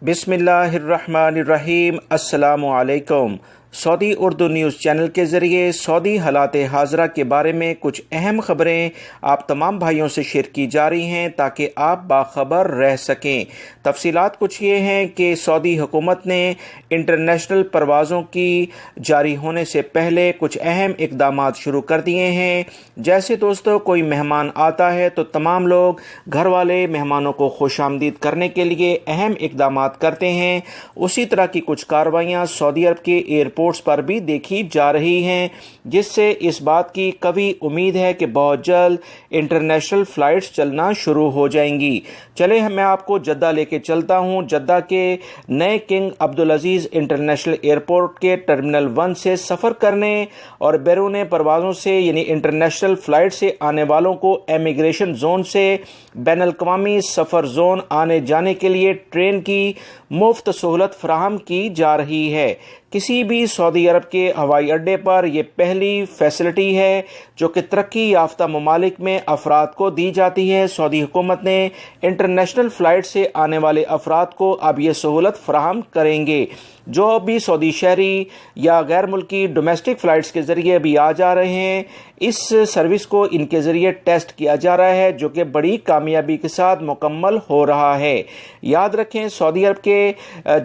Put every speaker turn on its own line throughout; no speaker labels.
بسم اللہ الرحمن الرحیم۔ السلام علیکم۔ سعودی اردو نیوز چینل کے ذریعے سعودی حالات حاضرہ کے بارے میں کچھ اہم خبریں آپ تمام بھائیوں سے شیئر کی جا رہی ہیں تاکہ آپ باخبر رہ سکیں۔ تفصیلات کچھ یہ ہیں کہ سعودی حکومت نے انٹرنیشنل پروازوں کی جاری ہونے سے پہلے کچھ اہم اقدامات شروع کر دیے ہیں۔ جیسے دوستوں، کوئی مہمان آتا ہے تو تمام لوگ گھر والے مہمانوں کو خوش آمدید کرنے کے لیے اہم اقدامات کرتے ہیں، اسی طرح کی کچھ کارروائیاں سعودی عرب کے ایئرپورٹس پر بھی دیکھی جا رہی ہیں، جس سے اس بات کی قوی امید ہے کہ بہت جلد انٹرنیشنل فلائٹس چلنا شروع ہو جائیں گی۔ چلے میں آپ کو جدہ لے کے چلتا ہوں۔ جدہ کے نئے کنگ عبدالعزیز انٹرنیشنل ایئرپورٹ کے ٹرمینل 1 سے سفر کرنے اور بیرون پروازوں سے یعنی انٹرنیشنل فلائٹ سے آنے والوں کو امیگریشن زون سے بین الاقوامی سفر زون آنے جانے کے لیے ٹرین کی مفت سہولت فراہم کی جا رہی ہے۔ کسی بھی سعودی عرب کے ہوائی اڈے پر یہ پہلی فیسلٹی ہے جو کہ ترقی یافتہ ممالک میں افراد کو دی جاتی ہے۔ سعودی حکومت نے انٹرنیشنل فلائٹ سے آنے والے افراد کو اب یہ سہولت فراہم کریں گے۔ جو بھی سعودی شہری یا غیر ملکی ڈومیسٹک فلائٹس کے ذریعے بھی آ جا رہے ہیں، اس سروس کو ان کے ذریعے ٹیسٹ کیا جا رہا ہے، جو کہ بڑی کامیابی کے ساتھ مکمل ہو رہا ہے۔ یاد رکھیں، سعودی عرب کے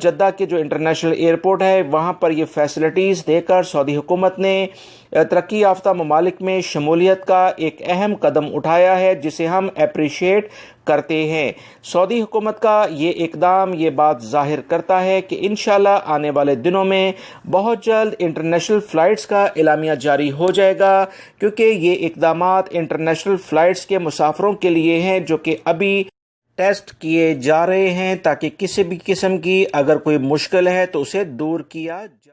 جدہ کے جو انٹرنیشنل ایئرپورٹ ہے وہاں پر یہ فیسلٹیز دے کر سعودی حکومت نے ترقی یافتہ ممالک میں شمولیت کا ایک اہم قدم اٹھایا ہے، جسے ہم اپریشیٹ کرتے ہیں۔ سعودی حکومت کا یہ اقدام یہ بات ظاہر کرتا ہے کہ انشاءاللہ آنے والے دنوں میں بہت جلد انٹرنیشنل فلائٹس کا اعلامیہ جاری ہو جائے گا، کیونکہ یہ اقدامات انٹرنیشنل فلائٹس کے مسافروں کے لیے ہیں جو کہ ابھی ٹیسٹ کیے جا رہے ہیں، تاکہ کسی بھی قسم کی اگر کوئی مشکل ہے تو اسے دور کیا جائے۔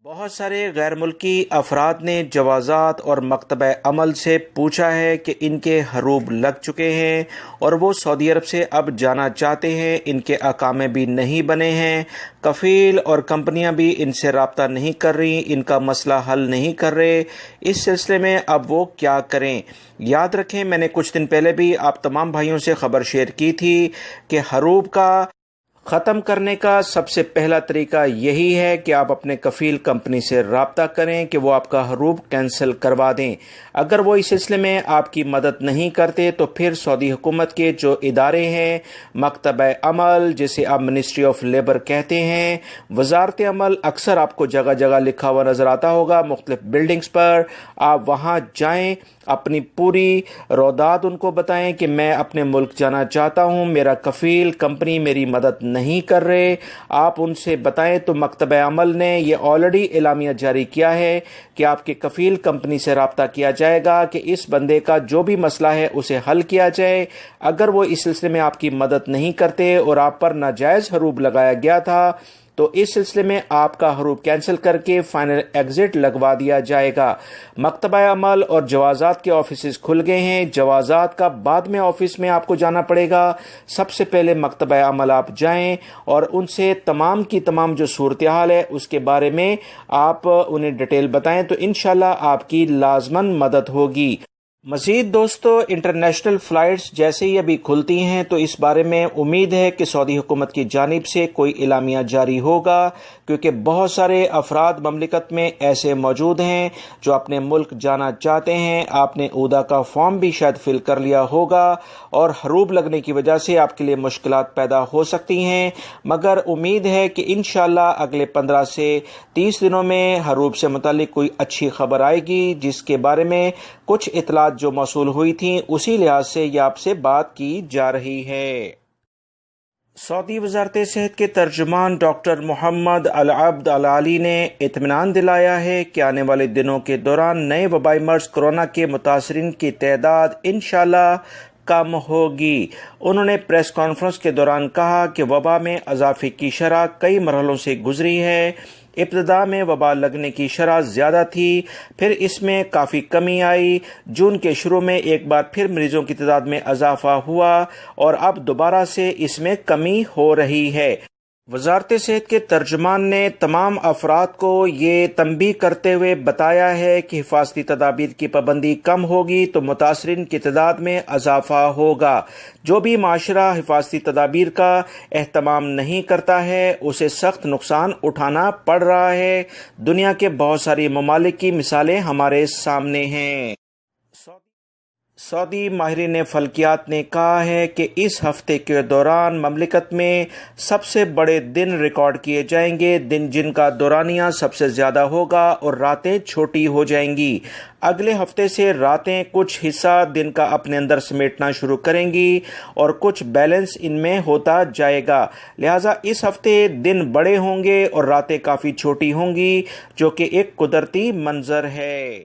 بہت سارے غیر ملکی افراد نے جوازات اور مکتبہ عمل سے پوچھا ہے کہ ان کے حروب لگ چکے ہیں اور وہ سعودی عرب سے اب جانا چاہتے ہیں، ان کے اقامے بھی نہیں بنے ہیں، کفیل اور کمپنیاں بھی ان سے رابطہ نہیں کر رہی، ان کا مسئلہ حل نہیں کر رہے۔ اس سلسلے میں اب وہ کیا کریں؟ یاد رکھیں، میں نے کچھ دن پہلے بھی آپ تمام بھائیوں سے خبر شیئر کی تھی کہ حروب کا ختم کرنے کا سب سے پہلا طریقہ یہی ہے کہ آپ اپنے کفیل کمپنی سے رابطہ کریں کہ وہ آپ کا حروب کینسل کروا دیں۔ اگر وہ اس سلسلے میں آپ کی مدد نہیں کرتے تو پھر سعودی حکومت کے جو ادارے ہیں، مکتبہ عمل جسے آپ منسٹری آف لیبر کہتے ہیں، وزارت عمل، اکثر آپ کو جگہ جگہ لکھا ہوا نظر آتا ہوگا مختلف بلڈنگز پر، آپ وہاں جائیں، اپنی پوری روداد ان کو بتائیں کہ میں اپنے ملک جانا چاہتا ہوں، میرا کفیل کمپنی میری مدد نہیں کر رہے۔ آپ ان سے بتائیں تو مکتبہ عمل نے یہ آلریڈی اعلامیہ جاری کیا ہے کہ آپ کے کفیل کمپنی سے رابطہ کیا جائے گا کہ اس بندے کا جو بھی مسئلہ ہے اسے حل کیا جائے۔ اگر وہ اس سلسلے میں آپ کی مدد نہیں کرتے اور آپ پر ناجائز حروب لگایا گیا تھا تو اس سلسلے میں آپ کا حروب کینسل کر کے فائنل ایگزٹ لگوا دیا جائے گا۔ مکتبہ عمل اور جوازات کے آفیسز کھل گئے ہیں۔ جوازات کا بعد میں آفس میں آپ کو جانا پڑے گا۔ سب سے پہلے مکتبہ عمل آپ جائیں اور ان سے تمام کی تمام جو صورتحال ہے اس کے بارے میں آپ انہیں ڈیٹیل بتائیں تو انشاءاللہ آپ کی لازماً مدد ہوگی۔ مزید دوستو، انٹرنیشنل فلائٹس جیسے ہی ابھی کھلتی ہیں تو اس بارے میں امید ہے کہ سعودی حکومت کی جانب سے کوئی اعلامیہ جاری ہوگا، کیونکہ بہت سارے افراد مملکت میں ایسے موجود ہیں جو اپنے ملک جانا چاہتے ہیں۔ آپ نے اودا کا فارم بھی شاید فل کر لیا ہوگا اور حروب لگنے کی وجہ سے آپ کے لیے مشکلات پیدا ہو سکتی ہیں، مگر امید ہے کہ انشاءاللہ اگلے 15 سے 30 دنوں میں حروب سے متعلق کوئی اچھی خبر آئے گی، جس کے بارے میں کچھ اطلاعات جو موصول ہوئی تھیں اسی لحاظ سے یہ آپ سے بات کی جا رہی ہے۔ سعودی وزارت صحت کے ترجمان ڈاکٹر محمد العبد العلی نے اطمینان دلایا ہے کہ آنے والے دنوں کے دوران نئے وبائی مرض کورونا کے متاثرین کی تعداد انشاءاللہ کم ہوگی۔ انہوں نے پریس کانفرنس کے دوران کہا کہ وبا میں اضافے کی شرح کئی مرحلوں سے گزری ہے۔ ابتدا میں وبا لگنے کی شرح زیادہ تھی، پھر اس میں کافی کمی آئی۔ جون کے شروع میں ایک بار پھر مریضوں کی تعداد میں اضافہ ہوا اور اب دوبارہ سے اس میں کمی ہو رہی ہے۔ وزارت صحت کے ترجمان نے تمام افراد کو یہ تنبیہ کرتے ہوئے بتایا ہے کہ حفاظتی تدابیر کی پابندی کم ہوگی تو متاثرین کی تعداد میں اضافہ ہوگا۔ جو بھی معاشرہ حفاظتی تدابیر کا اہتمام نہیں کرتا ہے اسے سخت نقصان اٹھانا پڑ رہا ہے۔ دنیا کے بہت ساری ممالک کی مثالیں ہمارے سامنے ہیں۔ سعودی ماہرین فلکیات نے کہا ہے کہ اس ہفتے کے دوران مملکت میں سب سے بڑے دن ریکارڈ کیے جائیں گے، دن جن کا دورانیہ سب سے زیادہ ہوگا اور راتیں چھوٹی ہو جائیں گی۔ اگلے ہفتے سے راتیں کچھ حصہ دن کا اپنے اندر سمیٹنا شروع کریں گی اور کچھ بیلنس ان میں ہوتا جائے گا، لہٰذا اس ہفتے دن بڑے ہوں گے اور راتیں کافی چھوٹی ہوں گی، جو کہ ایک قدرتی منظر ہے۔